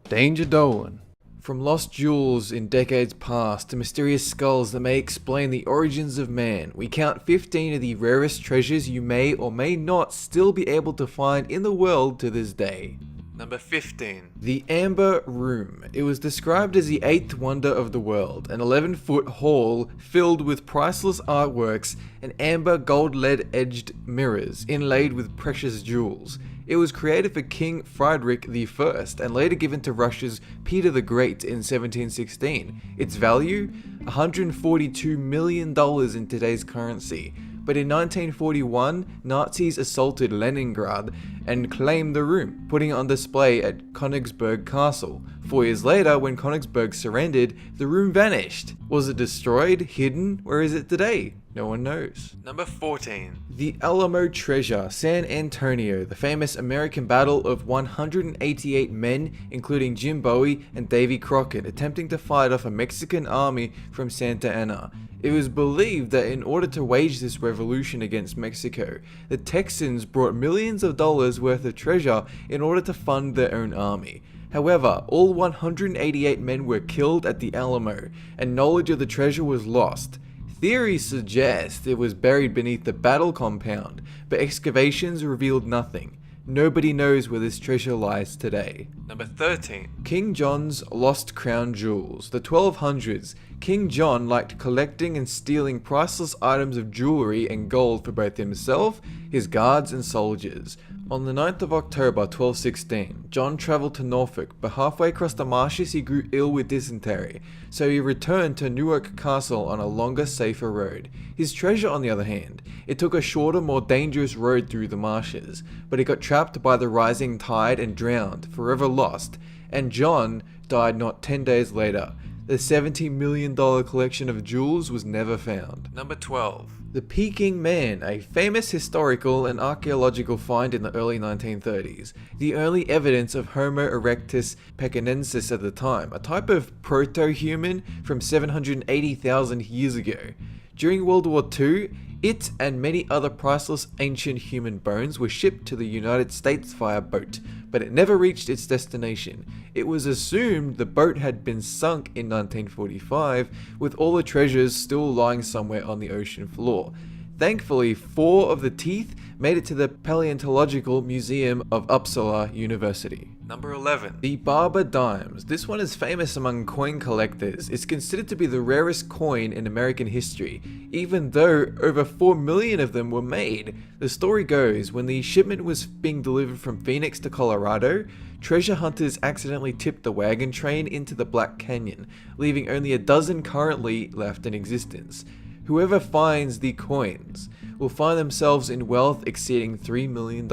Danger Dolan. From lost jewels in decades past to mysterious skulls that may explain the origins of man, we count 15 of the rarest treasures you may or may not still be able to find in the world to this day. Number 15. The Amber Room. It was described as the 8th wonder of the world, an 11-foot hall filled with priceless artworks and amber gold-lead edged mirrors inlaid with precious jewels. It was created for King Friedrich I and later given to Russia's Peter the Great in 1716. Its value? $142 million in today's currency. But in 1941, Nazis assaulted Leningrad and claimed the room, putting it on display at Königsberg Castle. 4 years later, when Königsberg surrendered, the room vanished. Was it destroyed? Hidden? Where is it today? No one knows. Number 14. The Alamo Treasure, San Antonio, the famous American battle of 188 men, including Jim Bowie and Davy Crockett, attempting to fight off a Mexican army from Santa Ana. It was believed that in order to wage this revolution against Mexico, the Texans brought millions of dollars worth of treasure in order to fund their own army. However, all 188 men were killed at the Alamo, and knowledge of the treasure was lost. Theories suggest it was buried beneath the battle compound, but excavations revealed nothing. Nobody knows where this treasure lies today. Number 13. King John's Lost Crown Jewels. The 1200s, King John liked collecting and stealing priceless items of jewelry and gold for both himself, his guards and soldiers. On the 9th of October 1216, John travelled to Norfolk, but halfway across the marshes he grew ill with dysentery, so he returned to Newark Castle on a longer, safer road. His treasure, on the other hand, it took a shorter, more dangerous road through the marshes, but it got trapped by the rising tide and drowned, forever lost, and John died not 10 days later. The $70 million collection of jewels was never found. Number 12. The Peking Man, a famous historical and archaeological find in the early 1930s. The only evidence of Homo erectus pekinensis at the time, a type of proto-human from 780,000 years ago. During World War II, it and many other priceless ancient human bones were shipped to the United States via boat, but it never reached its destination. It was assumed the boat had been sunk in 1945, with all the treasures still lying somewhere on the ocean floor. Thankfully, 4 of the teeth made it to the Paleontological Museum of Uppsala University. Number 11. The Barber Dimes. This one is famous among coin collectors. It's considered to be the rarest coin in American history, even though over 4 million of them were made. The story goes, when the shipment was being delivered from Phoenix to Colorado, treasure hunters accidentally tipped the wagon train into the Black Canyon, leaving only a dozen currently left in existence. Whoever finds the coins will find themselves in wealth exceeding $3 million.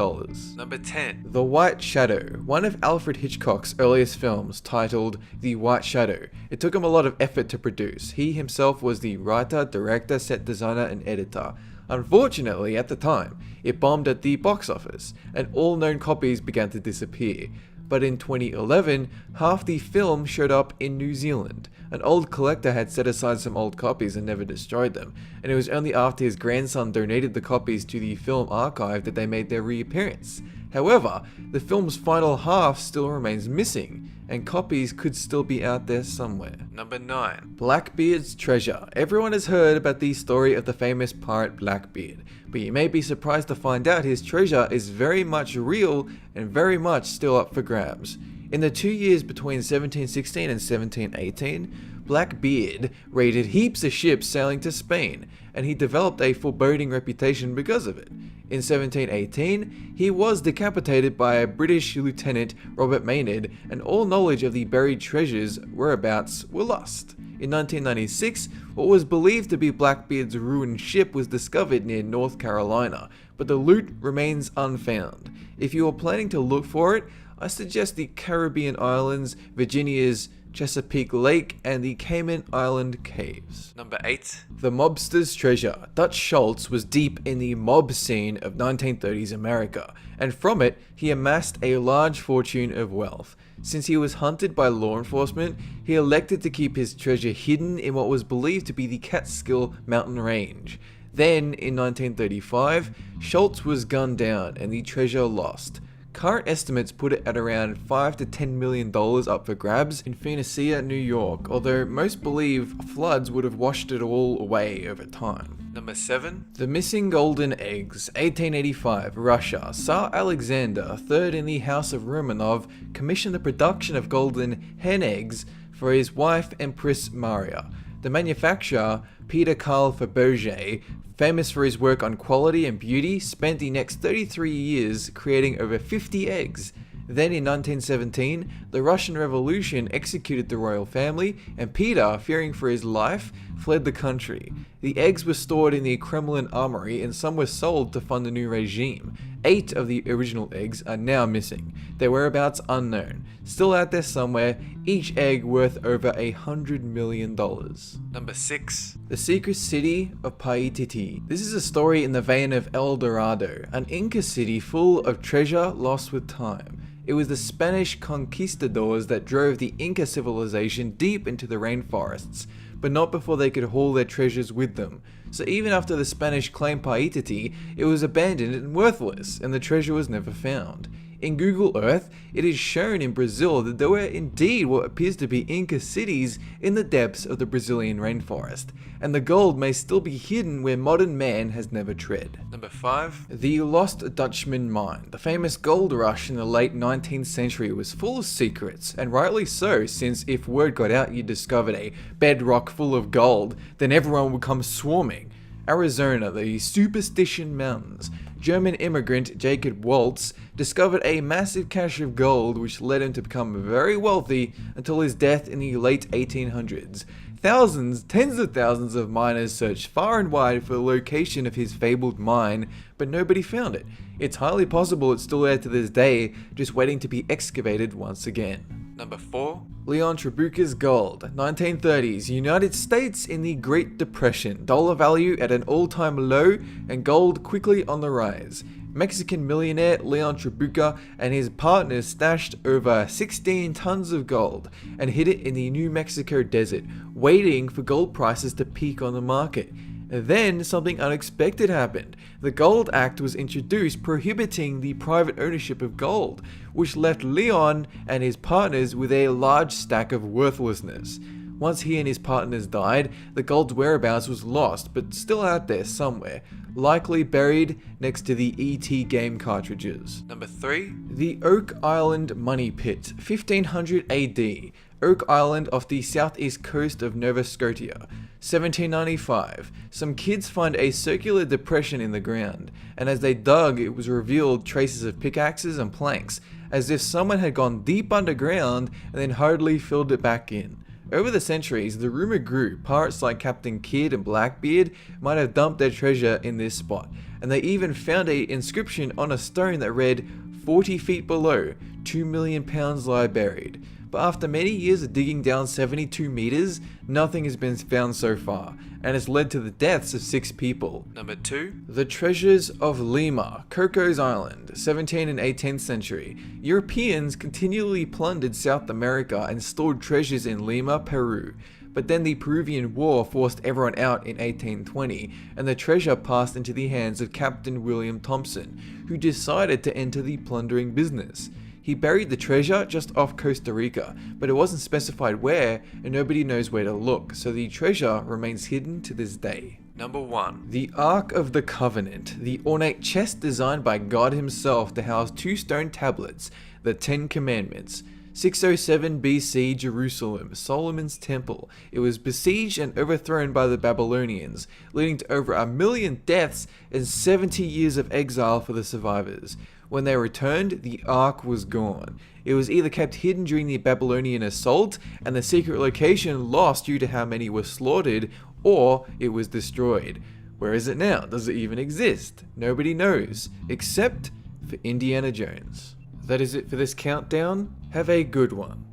Number 10. The White Shadow. One of Alfred Hitchcock's earliest films, titled The White Shadow. It took him a lot of effort to produce. He himself was the writer, director, set designer, and editor. Unfortunately, at the time, it bombed at the box office, and all known copies began to disappear. But in 2011, half the film showed up in New Zealand. An old collector had set aside some old copies and never destroyed them, and it was only after his grandson donated the copies to the film archive that they made their reappearance. However, the film's final half still remains missing, and copies could still be out there somewhere. Number 9. Blackbeard's Treasure. Everyone has heard about the story of the famous pirate Blackbeard, but you may be surprised to find out his treasure is very much real and very much still up for grabs. In the 2 years between 1716 and 1718, Blackbeard raided heaps of ships sailing to Spain, and he developed a foreboding reputation because of it. In 1718, he was decapitated by a British lieutenant, Robert Maynard, and all knowledge of the buried treasure's whereabouts were lost. In 1996, what was believed to be Blackbeard's ruined ship was discovered near North Carolina, but the loot remains unfound. If you are planning to look for it, I suggest the Caribbean islands, Virginia's Chesapeake Lake, and the Cayman Island Caves. Number 8. The Mobster's Treasure. Dutch Schultz was deep in the mob scene of 1930s America, and from it, he amassed a large fortune of wealth. Since he was hunted by law enforcement, he elected to keep his treasure hidden in what was believed to be the Catskill mountain range. Then, in 1935, Schultz was gunned down and the treasure lost. Current estimates put it at around $5 to $10 million up for grabs in Phoenicia, New York, although most believe floods would have washed it all away over time. Number 7. The Missing Golden Eggs. 1885, Russia. Tsar Alexander, third in the House of Romanov, commissioned the production of golden hen eggs for his wife Empress Maria. The manufacturer, Peter Carl Fabergé, famous for his work on quality and beauty, spent the next 33 years creating over 50 eggs. Then in 1917, the Russian Revolution executed the royal family, and Peter, fearing for his life, fled the country. The eggs were stored in the Kremlin armory, and some were sold to fund a new regime. 8 of the original eggs are now missing, their whereabouts unknown. Still out there somewhere, each egg worth over $100 million. Number 6. The Secret City of Paititi. This is a story in the vein of El Dorado, an Inca city full of treasure lost with time. It was the Spanish conquistadors that drove the Inca civilization deep into the rainforests, but not before they could haul their treasures with them. So even after the Spanish claimed Paititi, it was abandoned and worthless, and the treasure was never found. In Google Earth, it is shown in Brazil that there were indeed what appears to be Inca cities in the depths of the Brazilian rainforest, and the gold may still be hidden where modern man has never tread. Number 5. The Lost Dutchman Mine. The famous gold rush in the late 19th century was full of secrets, and rightly so, since if word got out you discovered a bedrock full of gold, then everyone would come swarming. Arizona, the Superstition Mountains. German immigrant Jacob Waltz discovered a massive cache of gold which led him to become very wealthy until his death in the late 1800s. Thousands, tens of thousands of miners searched far and wide for the location of his fabled mine, but nobody found it. It's highly possible it's still there to this day, just waiting to be excavated once again. Number 4. Leon Trabucca's gold. 1930s, United States in the Great Depression. Dollar value at an all-time low and gold quickly on the rise. Mexican millionaire Leon Trabucca and his partners stashed over 16 tons of gold and hid it in the New Mexico desert, waiting for gold prices to peak on the market. Then something unexpected happened. The Gold Act was introduced prohibiting the private ownership of gold, which left Leon and his partners with a large stack of worthlessness. Once he and his partners died, the gold's whereabouts was lost, but still out there somewhere, likely buried next to the ET game cartridges. Number 3. The Oak Island Money Pit, 1500 AD. Oak Island off the southeast coast of Nova Scotia. 1795. Some kids find a circular depression in the ground, and as they dug, it was revealed traces of pickaxes and planks, as if someone had gone deep underground and then hurriedly filled it back in. Over the centuries, the rumor grew pirates like Captain Kidd and Blackbeard might have dumped their treasure in this spot, and they even found an inscription on a stone that read, 40 feet below, 2 million pounds lie buried. But after many years of digging down 72 meters, nothing has been found so far, and it's led to the deaths of 6 people. Number 2. The Treasures of Lima, Cocos Island, 17th and 18th century. Europeans continually plundered South America and stored treasures in Lima, Peru. But then the Peruvian War forced everyone out in 1820, and the treasure passed into the hands of Captain William Thompson, who decided to enter the plundering business. He buried the treasure just off Costa Rica, but it wasn't specified where, and nobody knows where to look, so the treasure remains hidden to this day. Number 1. The Ark of the Covenant, the ornate chest designed by God himself to house 2 stone tablets, the 10 Commandments. 607 BC Jerusalem, Solomon's Temple. It was besieged and overthrown by the Babylonians, leading to over 1 million deaths and 70 years of exile for the survivors. When they returned, the Ark was gone. It was either kept hidden during the Babylonian assault and the secret location lost due to how many were slaughtered, or it was destroyed. Where is it now? Does it even exist? Nobody knows, except for Indiana Jones. That is it for this countdown. Have a good one.